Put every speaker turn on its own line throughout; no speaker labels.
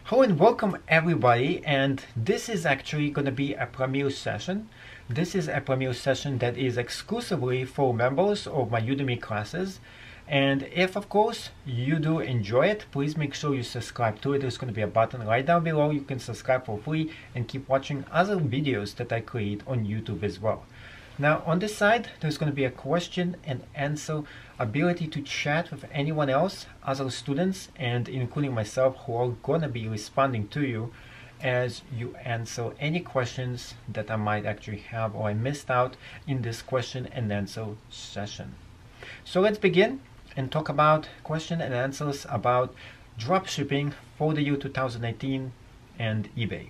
Hello and welcome everybody, and this is actually going to be a premiere session. This is a premiere session that is exclusively for members of my Udemy classes. And if of course you do enjoy it, please make sure you subscribe to it. There's going to be a button right down below. You can subscribe for free and keep watching other videos that I create on YouTube as well. Now on this side, there's going to be a question and answer ability to chat with anyone else, other students, and including myself, who are going to be responding to you as you answer any questions that I might actually have or I missed out in this question and answer session. So let's begin and talk about question and answers about dropshipping for the year 2018 and eBay.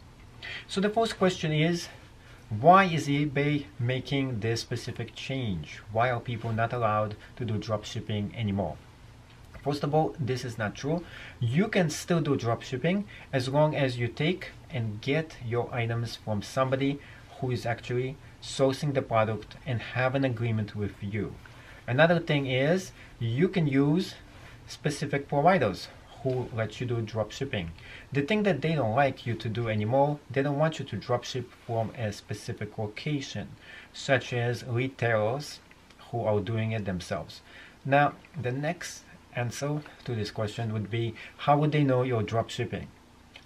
So the first question is, why is eBay making this specific change? Why are people not allowed to do dropshipping anymore? First of all, this is not true. You can still do dropshipping as long as you take and get your items from somebody who is actually sourcing the product and have an agreement with you. Another thing is you can use specific providers who let you do dropshipping. The thing that they don't like you to do anymore, they don't want you to dropship from a specific location, such as retailers who are doing it themselves. Now, the next answer to this question would be, how would they know you're dropshipping?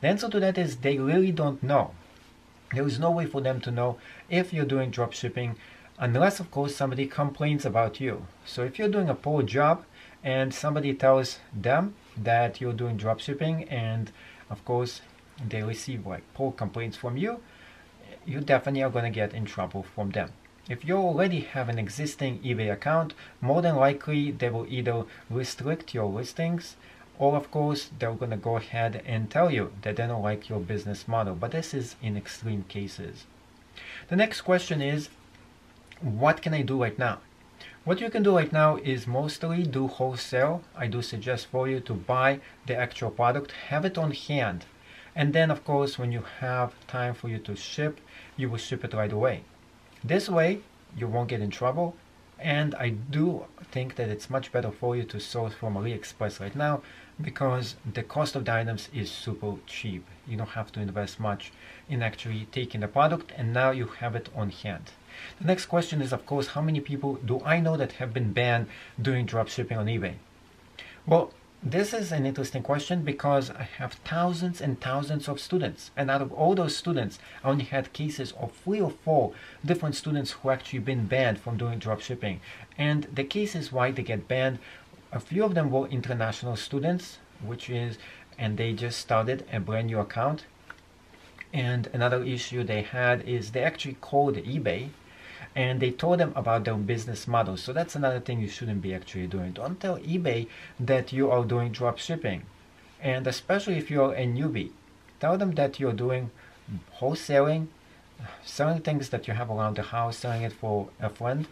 The answer to that is they really don't know. There is no way for them to know if you're doing dropshipping unless, of course, somebody complains about you. So if you're doing a poor job and somebody tells them that you're doing dropshipping and of course they receive like poor complaints from you, you definitely are going to get in trouble from them. If you already have an existing eBay account, more than likely they will either restrict your listings or of course they're going to go ahead and tell you that they don't like your business model, but this is in extreme cases. The next question is, what can I do right now? What you can do right now is mostly do wholesale. I do suggest for you to buy the actual product, have it on hand, and then of course when you have time for you to ship, you will ship it right away. This way you won't get in trouble, and I do think that it's much better for you to source from AliExpress right now because the cost of the items is super cheap. You don't have to invest much in actually taking the product, and now you have it on hand. The next question is, of course, how many people do I know that have been banned doing dropshipping on eBay? Well, this is an interesting question because I have thousands and thousands of students, and out of all those students, I only had cases of 3 or 4 different students who actually been banned from doing dropshipping. And the cases why they get banned, a few of them were international students, and they just started a brand new account. And another issue they had is they actually called eBay and they told them about their business model. So that's another thing you shouldn't be actually doing. Don't tell eBay that you are doing drop shipping. And especially if you're a newbie, tell them that you're doing wholesaling, selling things that you have around the house, selling it for a friend.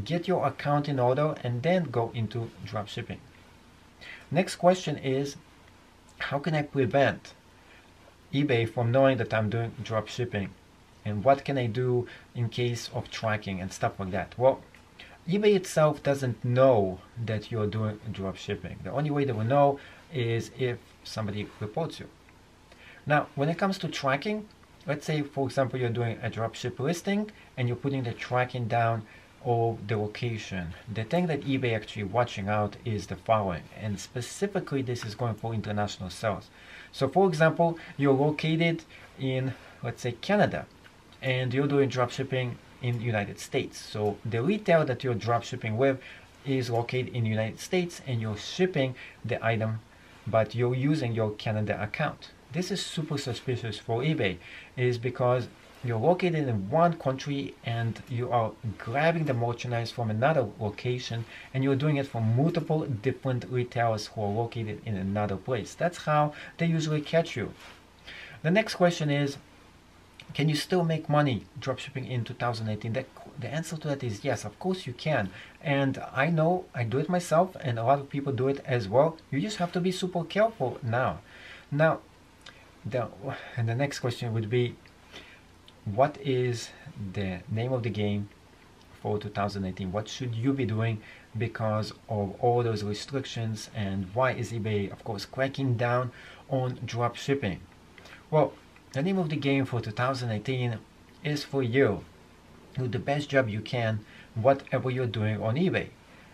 Get your account in order and then go into drop shipping. Next question is, how can I prevent eBay from knowing that I'm doing drop shipping? And what can I do in case of tracking and stuff like that? Well, eBay itself doesn't know that you're doing drop shipping. The only way they will know is if somebody reports you. Now, when it comes to tracking, let's say, for example, you're doing a dropship listing and you're putting the tracking down of the location. The thing that eBay actually watching out is the following, and specifically this is going for international sales. So for example, you're located in, let's say, Canada, and you're doing dropshipping in the United States. So the retail that you're dropshipping with is located in the United States and you're shipping the item, but you're using your Canada account. This is super suspicious for eBay, is because you're located in one country and you are grabbing the merchandise from another location and you're doing it from multiple different retailers who are located in another place. That's how they usually catch you. The next question is, can you still make money dropshipping in 2018? The answer to that is yes, of course you can. And I know I do it myself and a lot of people do it as well. You just have to be super careful now. Now, the next question would be, what is the name of the game for 2018? What should you be doing because of all those restrictions, and why is eBay, of course, cracking down on drop shipping? Well, the name of the game for 2018 is for you. Do the best job you can, whatever you're doing on eBay.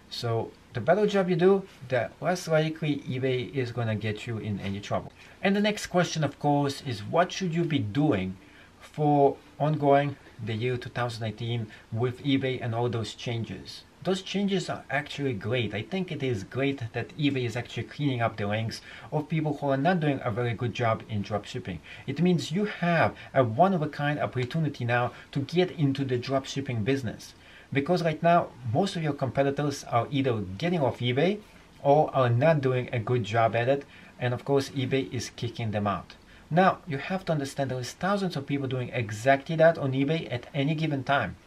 So the better job you do, the less likely eBay is going to get you in any trouble. And the next question, of course, is what should you be doing for ongoing the year 2018 with eBay and all those changes? Those changes are actually great. I think it is great that eBay is actually cleaning up the ranks of people who are not doing a very good job in dropshipping. It means you have a one-of-a-kind opportunity now to get into the dropshipping business. Because right now, most of your competitors are either getting off eBay or are not doing a good job at it. And of course, eBay is kicking them out. Now, you have to understand there is thousands of people doing exactly that on eBay at any given time.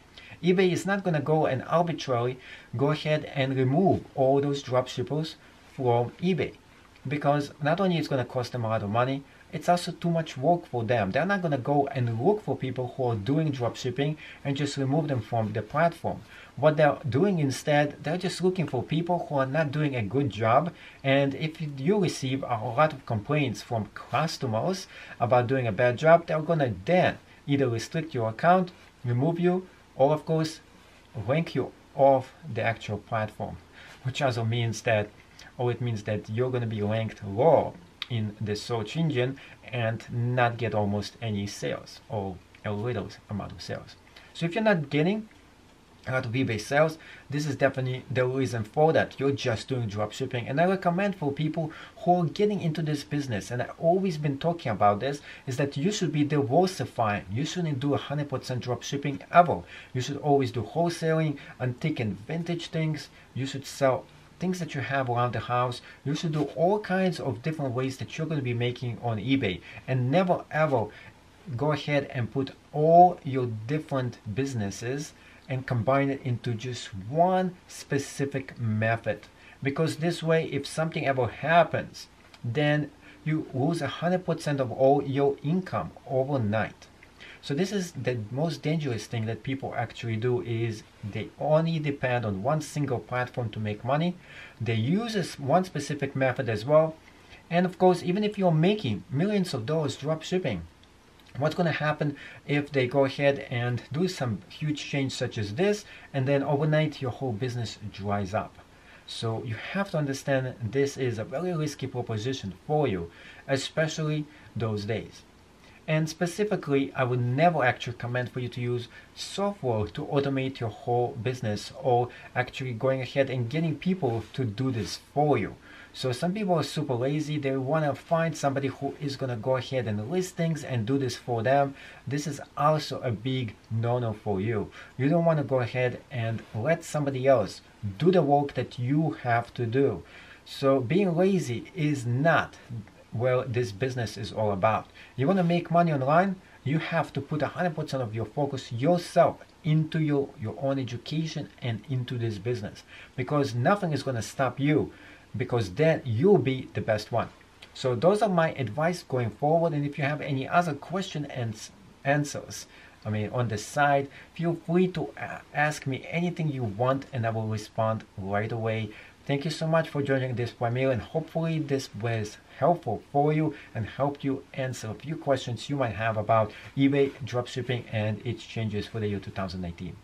eBay is not going to go and arbitrarily go ahead and remove all those dropshippers from eBay, because not only it's going to cost them a lot of money, it's also too much work for them. They're not going to go and look for people who are doing dropshipping and just remove them from the platform. What they're doing instead, they're just looking for people who are not doing a good job. And if you receive a lot of complaints from customers about doing a bad job, they're going to then either restrict your account, remove you, or of course rank you off the actual platform, which also means that, it means that you're going to be ranked low in the search engine and not get almost any sales or a little amount of sales. So if you're not getting a lot of eBay sales, this is definitely the reason for that. You're just doing dropshipping. And I recommend for people who are getting into this business, and I've always been talking about this, is that you should be diversifying. You shouldn't do 100% dropshipping ever. You should always do wholesaling, antique and vintage things. You should sell things that you have around the house. You should do all kinds of different ways that you're going to be making on eBay, and never ever go ahead and put all your different businesses and combine it into just one specific method, because this way if something ever happens, then you lose 100% of all your income overnight. So this is the most dangerous thing that people actually do, is they only depend on one single platform to make money. They use one specific method as well. And of course, even if you're making millions of dollars drop shipping, what's going to happen if they go ahead and do some huge change such as this, and then overnight your whole business dries up? So you have to understand this is a very risky proposition for you, especially those days. And specifically, I would never actually recommend for you to use software to automate your whole business, or actually going ahead and getting people to do this for you. So some people are super lazy. They want to find somebody who is going to go ahead and list things and do this for them. This is also a big no-no for you. You don't want to go ahead and let somebody else do the work that you have to do. So being lazy is not what this business is all about. You want to make money online, you have to put 100% of your focus yourself into your own education and into this business, because nothing is going to stop you, because then you'll be the best one. So those are my advice going forward. And if you have any other question and answers, on the side, feel free to ask me anything you want, and I will respond right away. Thank you so much for joining this webinar, and hopefully this was helpful for you and helped you answer a few questions you might have about eBay dropshipping and its changes for the year 2019.